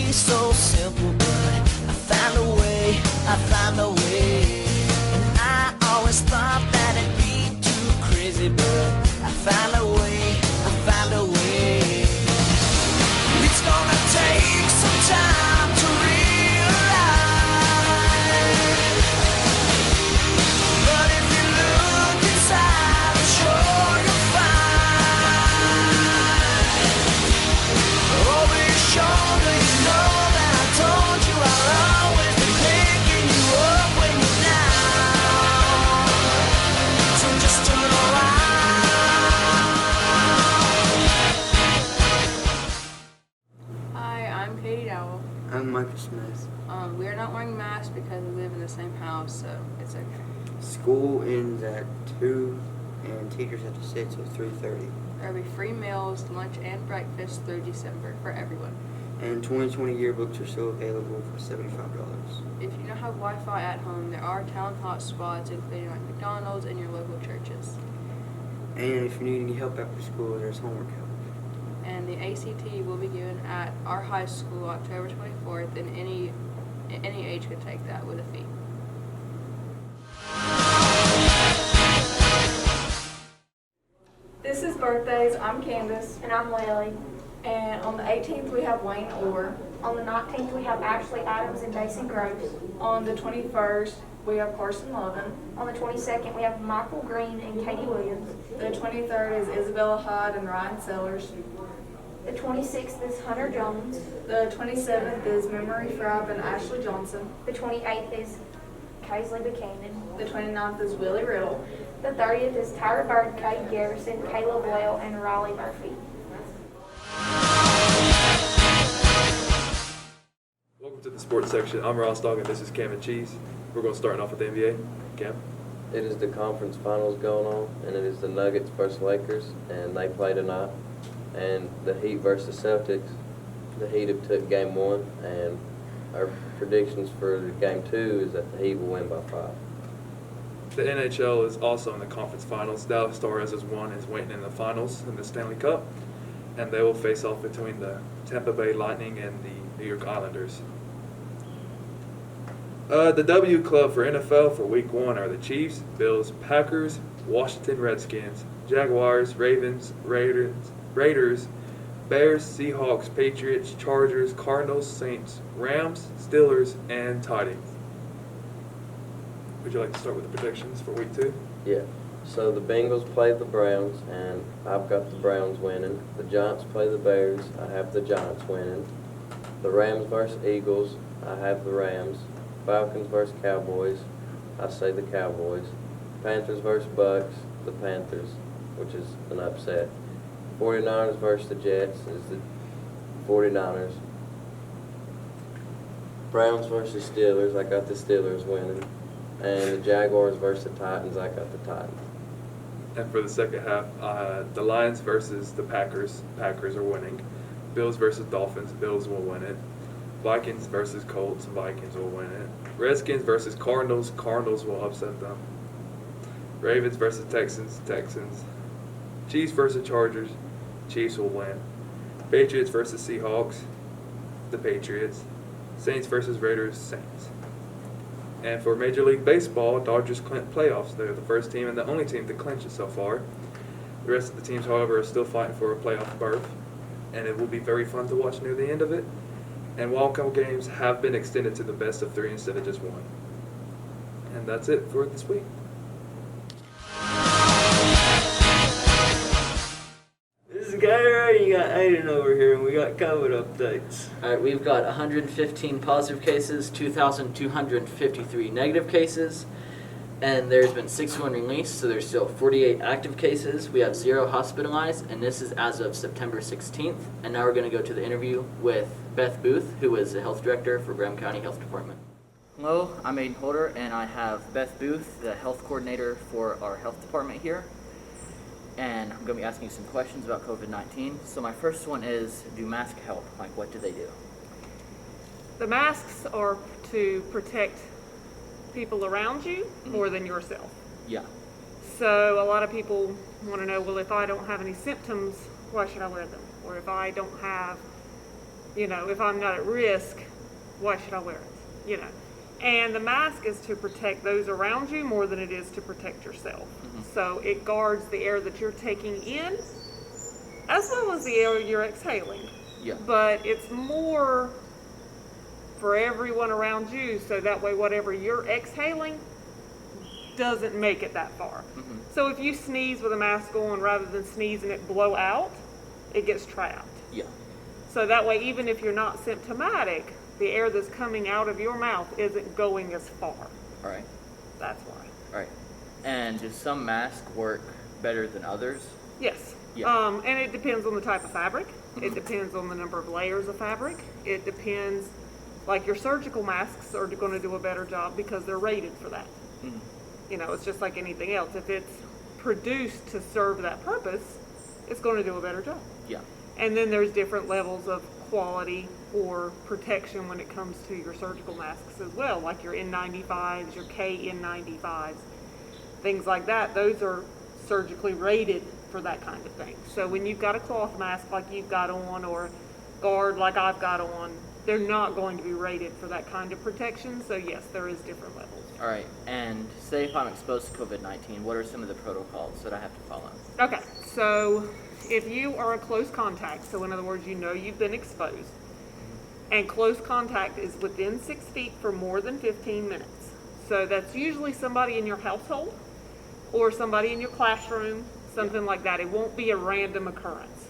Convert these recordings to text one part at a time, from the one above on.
be so simple, but I found a way, I found a way. And I always thought that it'd be too crazy, but I found a way, I found a way. It's gonna take some time to realize, but if you look inside, I'm sure you'll find. Over your shoulder, you know that I told you I'll always be picking you up when you're down. So just turn around. Hi, I'm Katie Dowell. I'm Michael Smith. We are not wearing masks because we live in the same house, so it's okay. School ends at 2 and teachers have to sit till 3:30. There will be free meals, lunch, and breakfast through December for everyone. And 2020 yearbooks are still available for $75. If you don't have Wi-Fi at home, there are town hotspots, including like McDonald's and your local churches. And if you need any help after school, there's homework help. And the ACT will be given at our high school October 24th, and any age can take that with a fee. This is birthdays. I'm Candace. And I'm Lily. And on the 18th, we have Wayne Orr. On the 19th, we have Ashley Adams and Jason Gross. On the 21st, we have Carson Lovin. On the 22nd, we have Michael Green and Katie Williams. The 23rd is Isabella Hyde and Ryan Sellers. The 26th is Hunter Jones. The 27th is Memory Frapp and Ashley Johnson. The 28th is Kaisley Buchanan. The 29th is Willie Riddle. The 30th is Tyra Bird, Kate Garrison, Kayla Boyle, and Raleigh Murphy. Welcome to the sports section. I'm Ross Dog and this is Cam and Cheese. We're going to start off with the NBA. Cam? It is the conference finals going on, and it is the Nuggets versus Lakers, and they play tonight. And the Heat versus Celtics. The Heat have took game 1, and our predictions for game 2 is that the Heat will win by 5. The NHL is also in the conference finals. Dallas Stars has won and is waiting in the finals in the Stanley Cup, and they will face off between the Tampa Bay Lightning and the New York Islanders. The W club for NFL for Week 1 are the Chiefs, Bills, Packers, Washington Redskins, Jaguars, Ravens, Raiders, Bears, Seahawks, Patriots, Chargers, Cardinals, Saints, Rams, Steelers, and Titans. Would you like to start with the predictions for Week 2? Yeah. So the Bengals play the Browns, and I've got the Browns winning. The Giants play the Bears. I have the Giants winning. The Rams versus Eagles. I have the Rams. Falcons versus Cowboys. I say the Cowboys. Panthers versus Bucks. The Panthers, which is an upset. 49ers versus the Jets is the 49ers. Browns versus Steelers. I got the Steelers winning. And the Jaguars versus the Titans. I got the Titans. And for the second half, the Lions versus the Packers. Packers are winning. Bills versus Dolphins. Bills will win it. Vikings versus Colts. Vikings will win it. Redskins versus Cardinals. Cardinals will upset them. Ravens versus Texans. Texans. Chiefs versus Chargers. Chiefs will win. Patriots versus Seahawks. The Patriots. Saints versus Raiders. Saints. And for Major League Baseball, Dodgers clinch playoffs. They're the first team and the only team to clinch it so far. The rest of the teams, however, are still fighting for a playoff berth, and it will be very fun to watch near the end of it. And wildcard games have been extended to the best of 3 instead of just 1. And that's it for this week. This is Gary. You got Aiden over here, and we got COVID updates. All right, we've got 115 positive cases, 2,253 negative cases, and there's been 61 released, so there's still 48 active cases. We have 0 hospitalized, and this is as of September 16th. And now we're going to go to the interview with Beth Booth, who is the health director for Graham County Health Department. Hello, I'm Aiden Holder, and I have Beth Booth, the health coordinator for our health department here. And I'm going to be asking you some questions about COVID-19. So my first one is, do masks help? Like, what do they do? The masks are to protect people around you more than yourself. Yeah. So a lot of people want to know, well, if I don't have any symptoms, why should I wear them? Or if I don't have You know, if I'm not at risk, why should I wear it? You know, and the mask is to protect those around you more than it is to protect yourself. So it guards the air that you're taking in as well as the air you're exhaling. Yeah. But it's more for everyone around you, so that way whatever you're exhaling doesn't make it that far. So if you sneeze with a mask on, rather than sneeze and it blow out, it gets trapped. Yeah. So that way, even if you're not symptomatic, the air that's coming out of your mouth isn't going as far. All right. That's why. All right. And does some masks work better than others? Yes. Yeah. And it depends on the type of fabric. It depends on the number of layers of fabric. It depends, like your surgical masks are going to do a better job because they're rated for that. You know, it's just like anything else. If it's produced to serve that purpose, it's going to do a better job. Yeah. And then there's different levels of quality or protection when it comes to your surgical masks as well, like your N95s, your KN95s, things like that. Those are surgically rated for that kind of thing. So when you've got a cloth mask like you've got on, or guard like I've got on, they're not going to be rated for that kind of protection. So yes, there is different levels. All right. And say if I'm exposed to COVID-19, what are some of the protocols that I have to follow? Okay, so if you are a close contact, so in other words, you know you've been exposed, and close contact is within 6 feet for more than 15 minutes. So that's usually somebody in your household or somebody in your classroom, something like that. It won't be a random occurrence.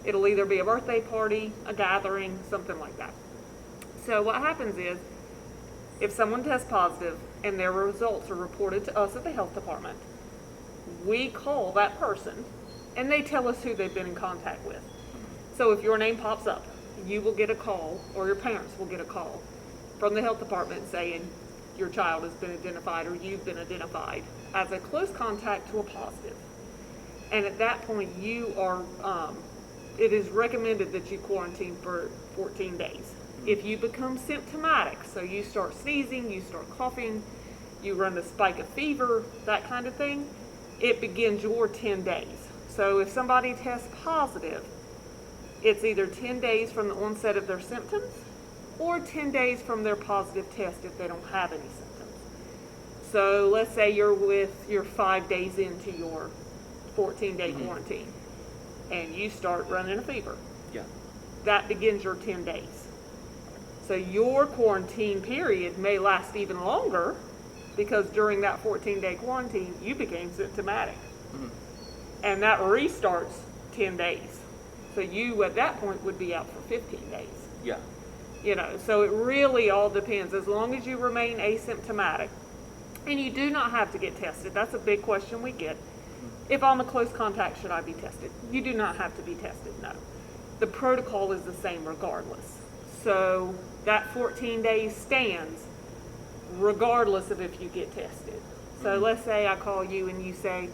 It'll either be a birthday party, a gathering, something like that. So what happens is, if someone tests positive and their results are reported to us at the health department, we call that person and they tell us who they've been in contact with. So if your name pops up, you will get a call, or your parents will get a call from the health department saying your child has been identified or you've been identified as a close contact to a positive. And at that point, you are, it is recommended that you quarantine for 14 days. If you become symptomatic, so you start sneezing, you start coughing, you run a spike of fever, that kind of thing, it begins your 10 days. So if somebody tests positive, it's either 10 days from the onset of their symptoms or 10 days from their positive test if they don't have any symptoms. So let's say you're 5 days into your 14-day quarantine and you start running a fever. Yeah. That begins your 10 days. So your quarantine period may last even longer because during that 14-day quarantine, you became symptomatic. And that restarts 10 days. So you, at that point, would be out for 15 days. Yeah. You know, so it really all depends. As long as you remain asymptomatic, and you do not have to get tested. That's a big question we get. If I'm a close contact, should I be tested? You do not have to be tested, no. The protocol is the same regardless. So that 14 days stands regardless of if you get tested. So let's say I call you and you say,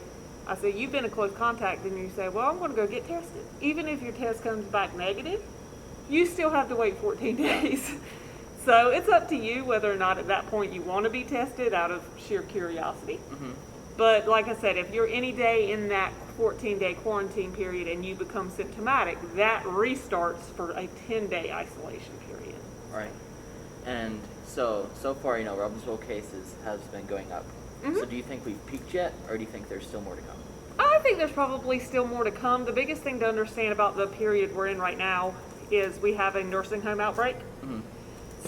I say, you've been a close contact, and you say, well, I'm going to go get tested. Even if your test comes back negative, you still have to wait 14 days. So it's up to you whether or not at that point you want to be tested out of sheer curiosity. But like I said, if you're any day in that 14-day quarantine period and you become symptomatic, that restarts for a 10-day isolation period. All right. And so far, you know, Robbinsville cases has been going up. So do you think we've peaked yet, or do you think there's still more to come? I think there's probably still more to come. The biggest thing to understand about the period we're in right now is we have a nursing home outbreak.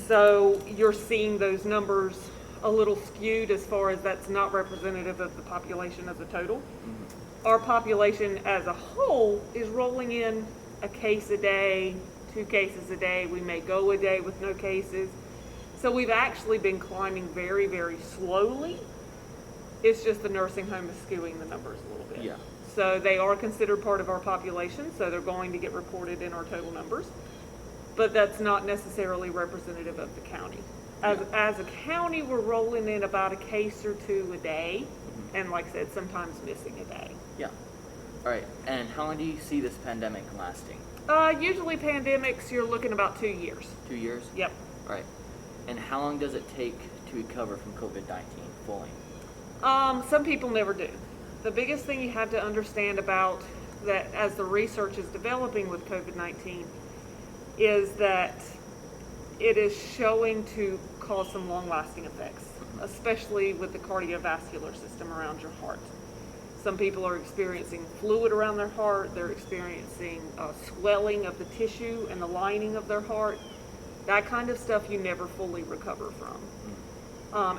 So you're seeing those numbers a little skewed as far as that's not representative of the population as a total. Our population as a whole is rolling in a case a day, 2 cases a day. We may go a day with no cases. So we've actually been climbing very, very slowly. It's just the nursing home is skewing the numbers a little bit. Yeah. So they are considered part of our population, so they're going to get reported in our total numbers. But that's not necessarily representative of the county. As a county, we're rolling in about a case or 2 a day, and like I said, sometimes missing a day. Yeah. All right. And how long do you see this pandemic lasting? Usually pandemics, you're looking about 2 years. 2 years? Yep. All right. And how long does it take to recover from COVID-19 fully? Some people never do. The biggest thing you have to understand about that as the research is developing with COVID-19, is that it is showing to cause some long-lasting effects, especially with the cardiovascular system around your heart. Some people are experiencing fluid around their heart. They're experiencing swelling of the tissue and the lining of their heart. That kind of stuff you never fully recover from.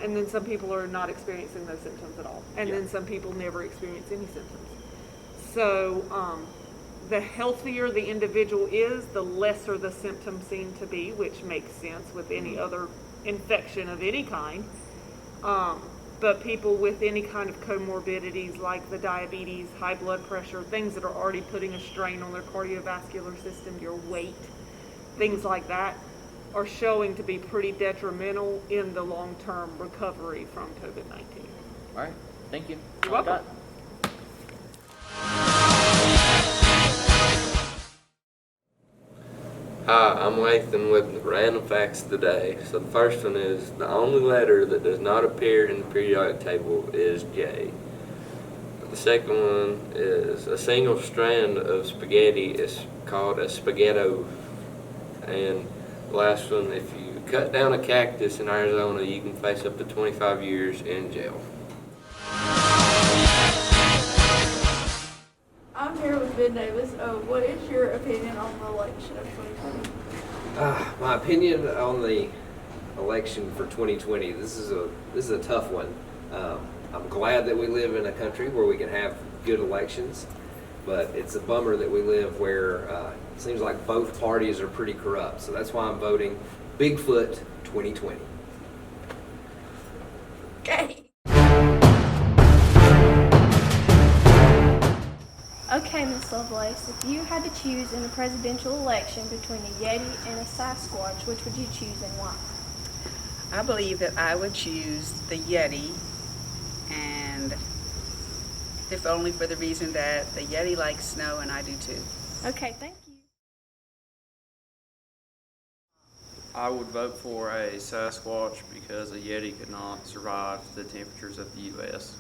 And then some people are not experiencing those symptoms at all. And then some people never experience any symptoms. So the healthier the individual is, the lesser the symptoms seem to be, which makes sense with any other infection of any kind. But people with any kind of comorbidities like the diabetes, high blood pressure, things that are already putting a strain on their cardiovascular system, your weight, things like that, are showing to be pretty detrimental in the long-term recovery from COVID-19. All right, thank you. You're welcome. Hi, I'm Lathan with Random Facts of the Day. So the first one is, the only letter that does not appear in the periodic table is J. The second one is, a single strand of spaghetti is called a spaghetto. And the last one, if you cut down a cactus in Arizona, you can face up to 25 years in jail. I'm here with Ben Davis. What is your opinion on the election of 2020? My opinion on the election for 2020. This is a tough one. I'm glad that we live in a country where we can have good elections, but it's a bummer that we live where it seems like both parties are pretty corrupt. So that's why I'm voting Bigfoot 2020. Okay. Okay, Miss Lovelace, if you had to choose in a presidential election between a Yeti and a Sasquatch, which would you choose and why? I believe that I would choose the Yeti, and if only for the reason that the Yeti likes snow and I do too. Okay, thank you. I would vote for a Sasquatch because a Yeti could not survive the temperatures of the U.S.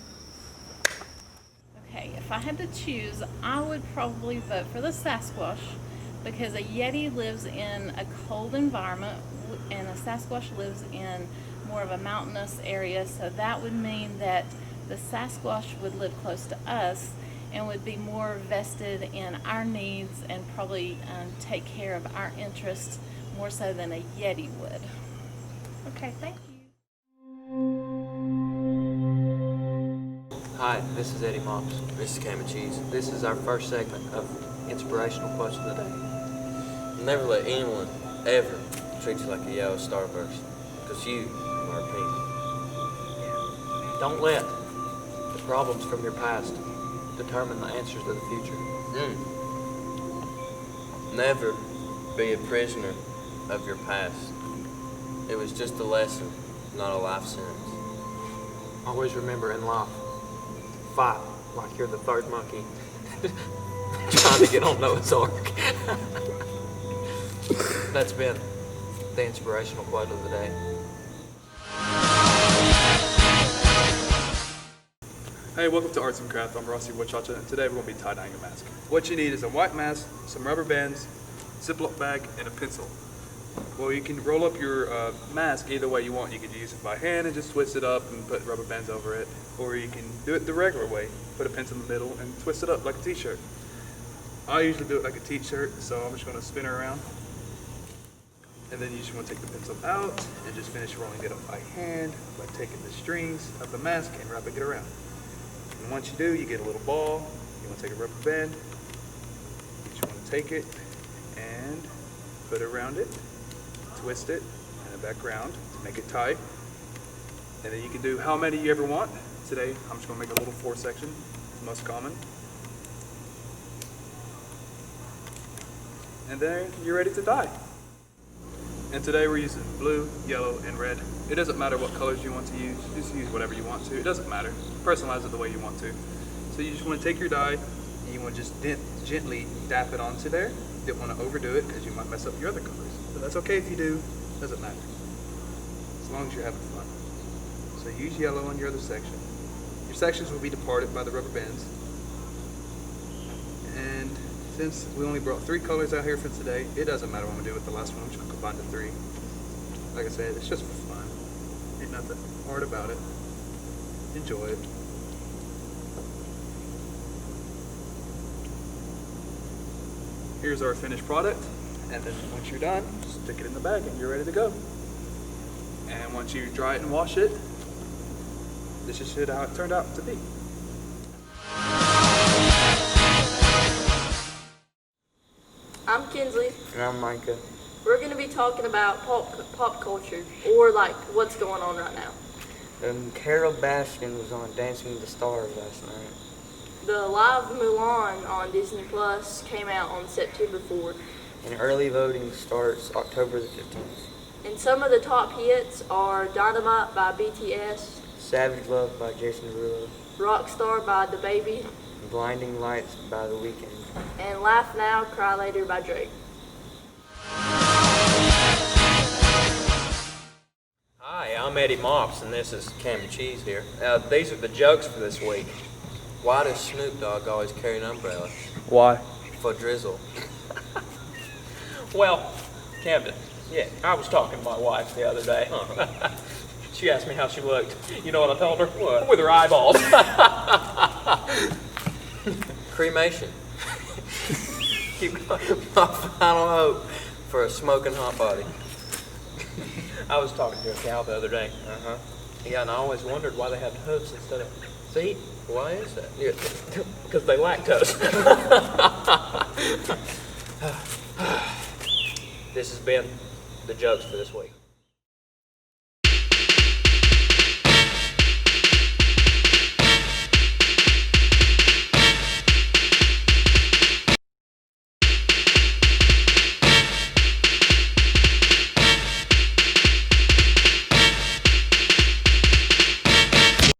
Okay, if I had to choose, I would probably vote for the Sasquatch because a Yeti lives in a cold environment and a Sasquatch lives in more of a mountainous area, so that would mean that the Sasquatch would live close to us and would be more vested in our needs and probably take care of our interests more so than a Yeti would. Okay, thank you. Hi, this is Eddie Mops. This is Cam and Cheese. This is our first segment of Inspirational Quotes of the Day. Never let anyone ever treat you like a yellow starburst, because you are pink. Don't let the problems from your past determine the answers to the future. Never be a prisoner of your past. It was just a lesson, not a life sentence. Always remember in life, fight like you're the third monkey trying to get on Noah's Ark. That's been the inspirational quote of the day. Hey, welcome to Arts and Craft. I'm Rossi Wachacha, and today we're going to be tie-dyeing a mask. What you need is a white mask, some rubber bands, Ziploc bag, and a pencil. Well, you can roll up your mask either way you want. You could use it by hand and just twist it up and put rubber bands over it, or you can do it the regular way. Put a pencil in the middle and twist it up like a t-shirt. I usually do it like a t-shirt, so I'm just going to spin it around. And then you just want to take the pencil out and just finish rolling it up by hand by taking the strings of the mask and wrapping it around. And once you do, you get a little ball. You want to take a rubber band. You just want to take it and put it around it, twist it in the background to make it tight. And then you can do how many you ever want. Today, I'm just going to make a little 4-section, most common. And then you're ready to dye. And today we're using blue, yellow, and red. It doesn't matter what colors you want to use. Just use whatever you want to. It doesn't matter. Personalize it the way you want to. So you just want to take your dye and you want to just gently dap it onto there. You don't want to overdo it because you might mess up your other colors. But that's okay if you do. It doesn't matter. As long as you're having fun. So use yellow on your other section. Your sections will be departed by the rubber bands. And since we only brought 3 colors out here for today, it doesn't matter what I'm gonna do with the last one. I'm just gonna combine the 3. Like I said, it's just for fun. Ain't nothing hard about it. Enjoy it. Here's our finished product, and then once you're done, stick it in the bag and you're ready to go. And once you dry it and wash it, this is how it turned out to be. I'm Kinsley. And I'm Micah. We're going to be talking about pop culture, or like what's going on right now. Carol Baskin was on Dancing with the Stars last night. The live Mulan on Disney Plus came out on September 4th. And early voting starts October the 15th. And some of the top hits are Dynamite by BTS, Savage Love by Jason Derulo. Rockstar by DaBaby, Blinding Lights by The Weeknd. and Laugh Now, Cry Later by Drake. Hi, I'm Eddie Mops, and this is Cam and Cheese here. These are the jokes for this week. Why does Snoop Dogg always carry an umbrella? Why? For drizzle. Well, Camden, yeah, I was talking to my wife the other day. She asked me how she looked. You know what I told her? What? With her eyeballs. Cremation. Keep going. My final hope for a smoking hot body. I was talking to a cow the other day. Yeah, and I always wondered why they had hooves instead of feet. Why is that? Yeah. Because they lactose. This has been the jokes for this week.